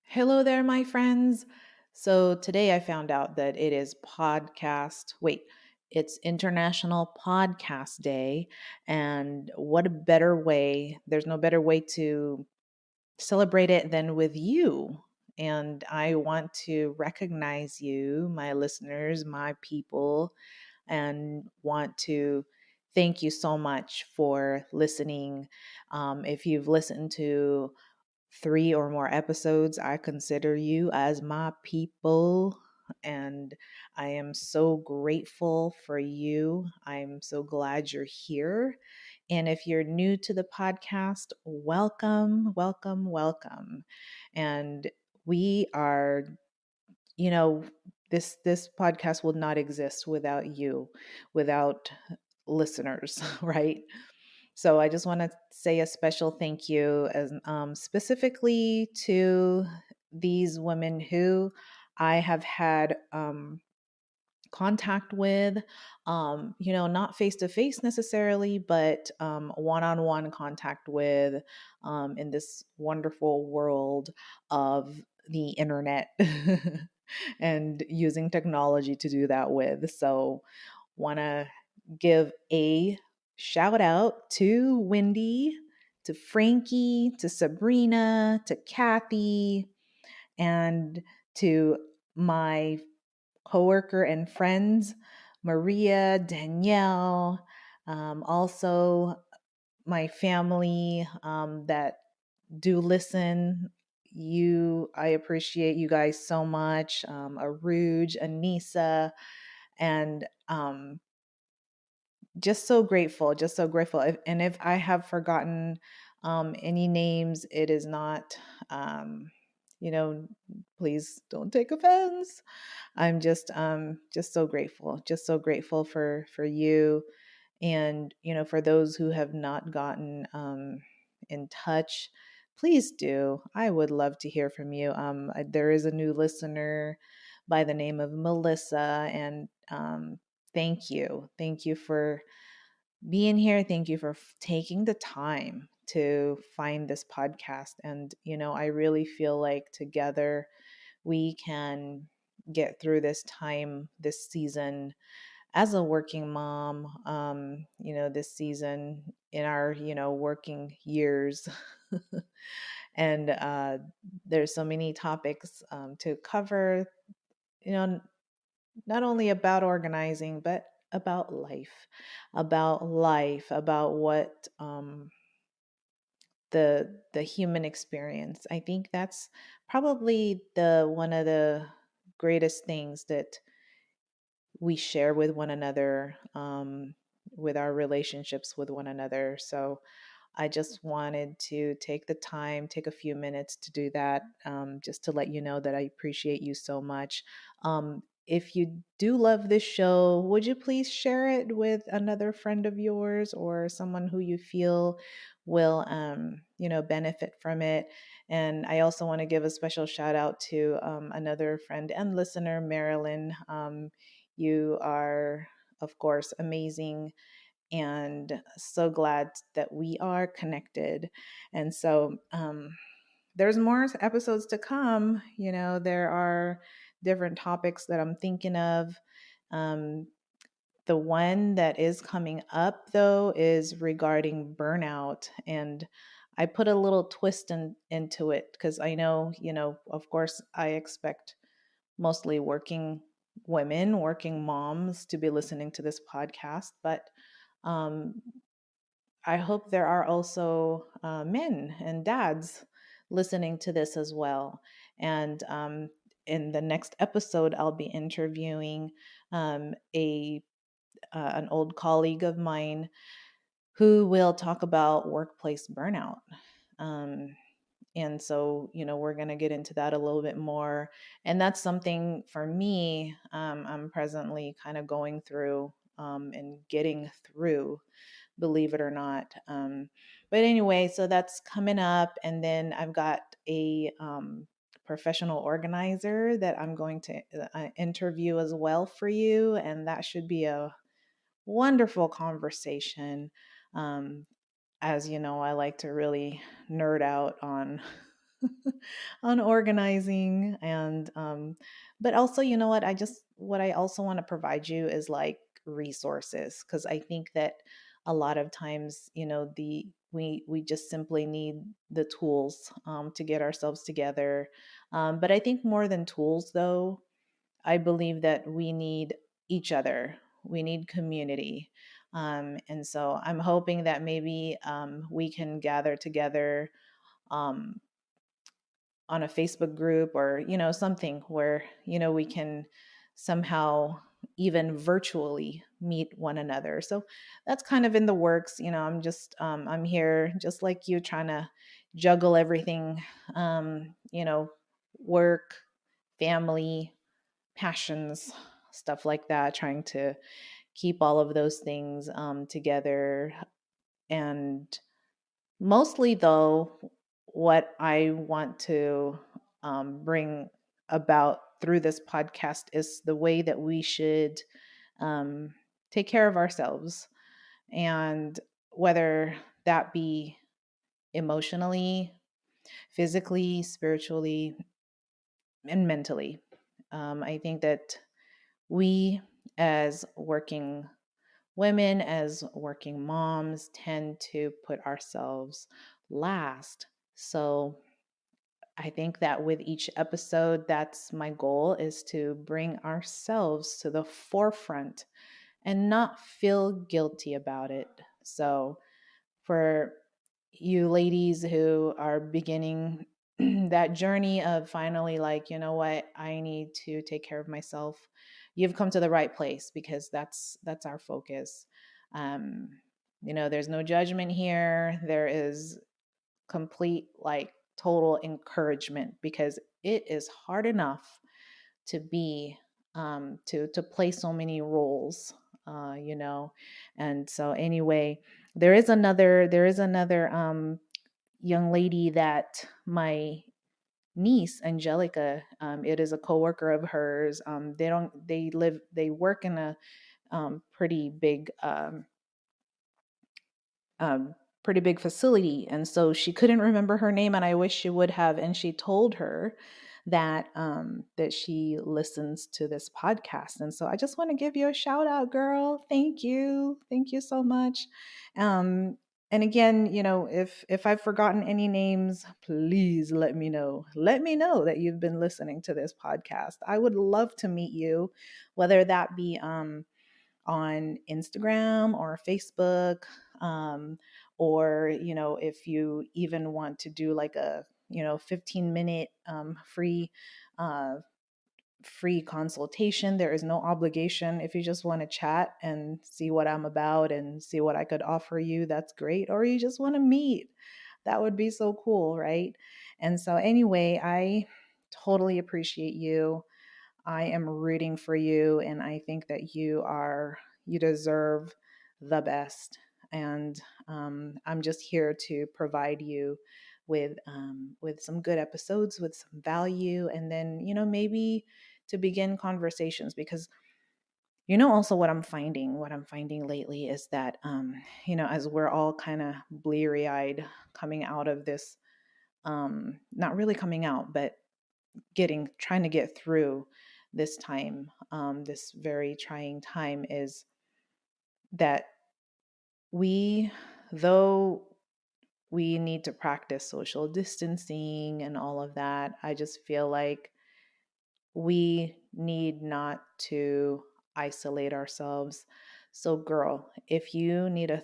Hello there, my friends. So today I found out that it's International Podcast Day. And what a better way, there's no better way to celebrate it than with you. And I want to recognize you, my listeners, my people, and want to thank you so much for listening. If you've listened to three or more episodes, I consider you as my people. And I am so grateful for you. I'm so glad you're here. And if you're new to the podcast, welcome, welcome, welcome. And we are, you know, this podcast will not exist without you, without listeners, right? So I just want to say a special thank you as specifically to these women who I have had contact with, not face to face necessarily, but one on one contact with in this wonderful world of the internet and using technology to do that with. So, want to give a shout out to Wendy, to Frankie, to Sabrina, to Kathy, and to my coworker and friends, Maria, Danielle, also my family that do listen. I appreciate you guys so much. Aruj, Anissa, and just so grateful, just so grateful. And if I have forgotten any names, it is not, um, you know, please don't take offense. I'm just so grateful for you, and for those who have not gotten in touch, please do. I would love to hear from you. There is a new listener by the name of Melissa, and thank you for being here. Thank you for taking the time to find this podcast. And I really feel like together we can get through this time, this season, as a working mom, this season in our, working years. And there's so many topics to cover, you know, not only about organizing, but about what the human experience. I think that's probably the one of the greatest things that we share with one another, with our relationships with one another. So I just wanted to take a few minutes to do that, just to let you know that I appreciate you so much. If you do love this show, would you please share it with another friend of yours or someone who you feel will, benefit from it? And I also want to give a special shout out to another friend and listener, Marilyn. You are, of course, amazing, and so glad that we are connected. And so there's more episodes to come. There are different topics that I'm thinking of. Um, the one that is coming up, though, is regarding burnout. And I put a little twist into it because I know, of course, I expect mostly working women, working moms to be listening to this podcast. But um, I hope there are also men and dads listening to this as well. And in the next episode, I'll be interviewing a an old colleague of mine who will talk about workplace burnout. Um, and so, we're going to get into that a little bit more. And that's something for me, I'm presently kind of going through and getting through, believe it or not. But anyway, so that's coming up. And then I've got a professional organizer that I'm going to interview as well for you. And that should be a wonderful conversation. As you know, I like to really nerd out on on organizing. And but also, you know what, what I also want to provide you is like resources, because I think that a lot of times, the we just simply need the tools to get ourselves together. But I think more than tools, though, I believe that we need each other. We need community. And so I'm hoping that maybe we can gather together um, on a Facebook group, or, something where, we can somehow even virtually meet one another. So that's kind of in the works. I'm here just like you, trying to juggle everything, work, family, passions, stuff like that, trying to keep all of those things together. And mostly, though, what I want to bring about through this podcast is the way that we should um, take care of ourselves. And whether that be emotionally, physically, spiritually, and mentally. I think that we, as working women, as working moms, tend to put ourselves last. So I think that with each episode, that's my goal, is to bring ourselves to the forefront and not feel guilty about it. So for you ladies who are beginning that journey of finally, like, you know what, I need to take care of myself, you've come to the right place, because that's our focus. um there's no judgment here. There is complete, like, total encouragement, because it is hard enough to be to play so many roles, you know. And so anyway, there is another young lady that my niece Angelica, it is a coworker of hers. They work in a pretty big um, pretty big facility. And so she couldn't remember her name, and I wish she would have. And she told her that she listens to this podcast. And so I just want to give you a shout out, girl. Thank you so much. And again, if I've forgotten any names, please let me know. Let me know that you've been listening to this podcast. I would love to meet you, whether that be on Instagram or Facebook, um, or, if you even want to do like a 15-minute uh, free consultation. There is no obligation. If you just want to chat and see what I'm about and see what I could offer you, that's great. Or you just want to meet, that would be so cool, right? And so anyway, I totally appreciate you. I am rooting for you, and I think that you deserve the best. And I'm just here to provide you with some good episodes, with some value, and then, maybe to begin conversations. Because, also what I'm finding lately is that, as we're all kind of bleary eyed coming out of this, not really coming out, but trying to get through this time, this very trying time, is that we, though we need to practice social distancing and all of that, I just feel like we need not to isolate ourselves. So girl, if you need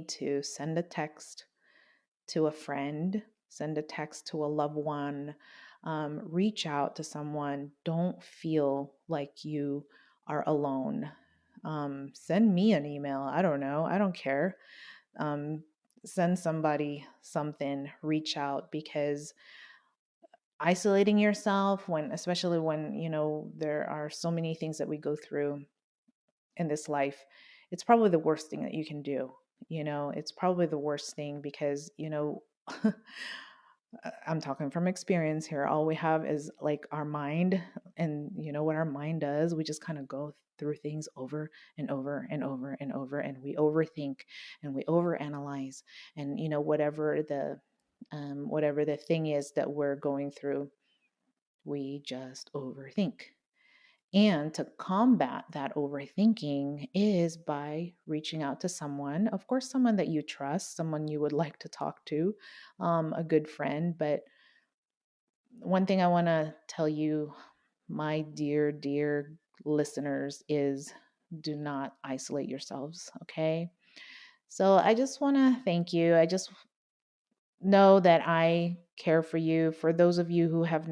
to send a text to a friend, send a text to a loved one, reach out to someone. Don't feel like you are alone. Send me an email. I don't know. I don't care. Um, Send somebody something, reach out, because isolating yourself, especially when, there are so many things that we go through in this life, it's probably the worst thing that you can do. It's probably the worst thing, because, I'm talking from experience here. All we have is like our mind, and you know what our mind does? We just kind of go through things over and over and over and over, and we overthink and we overanalyze, and you know whatever the thing is that we're going through, we just overthink. And to combat that overthinking is by reaching out to someone, of course, someone that you trust, someone you would like to talk to, a good friend. But one thing I want to tell you, my dear, dear listeners, is do not isolate yourselves, okay? So I just want to thank you. I just know that I care for you. For those of you who I've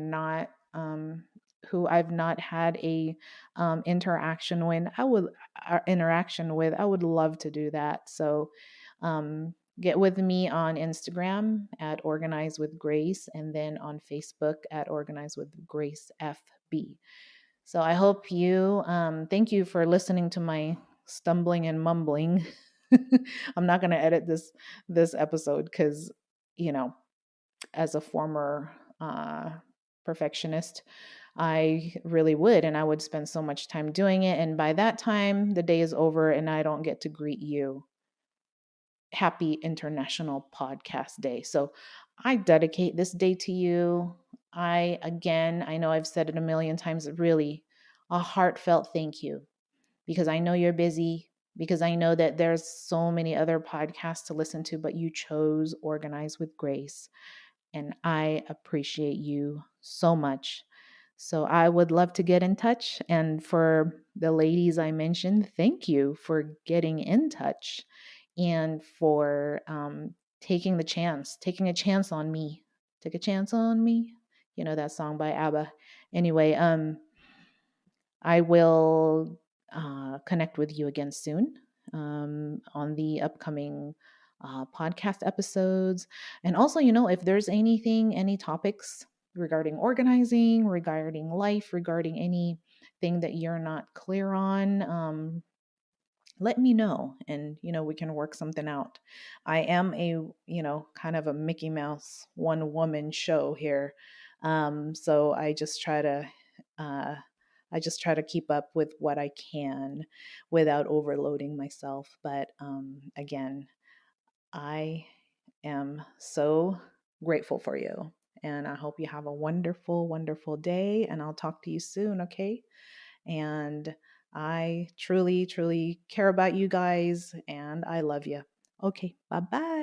not had a interaction with, I would love to do that. So, get with me on Instagram at Organize with Grace, and then on Facebook at Organize with Grace FB. So I hope thank you for listening to my stumbling and mumbling. I'm not going to edit this episode because, you know, as a former perfectionist, I really would. And I would spend so much time doing it. And by that time, the day is over and I don't get to greet you. Happy International Podcast Day. So I dedicate this day to you. I know I've said it a million times, really, a heartfelt thank you, because I know you're busy, because I know that there's so many other podcasts to listen to, but you chose Organize with Grace. And I appreciate you so much. So I would love to get in touch. And for the ladies I mentioned, thank you for getting in touch and for taking a chance on me. Take a chance on me. You know that song by ABBA. Anyway, I will connect with you again soon on the upcoming podcast episodes. And also, if there's any topics regarding organizing, regarding life, regarding anything that you're not clear on, let me know, and we can work something out. I am a kind of a Mickey Mouse one woman show here, so uh, I just try to keep up with what I can without overloading myself. But again, I am so grateful for you, and I hope you have a wonderful, wonderful day, and I'll talk to you soon, okay? And I truly, truly care about you guys, and I love you. Okay, bye bye.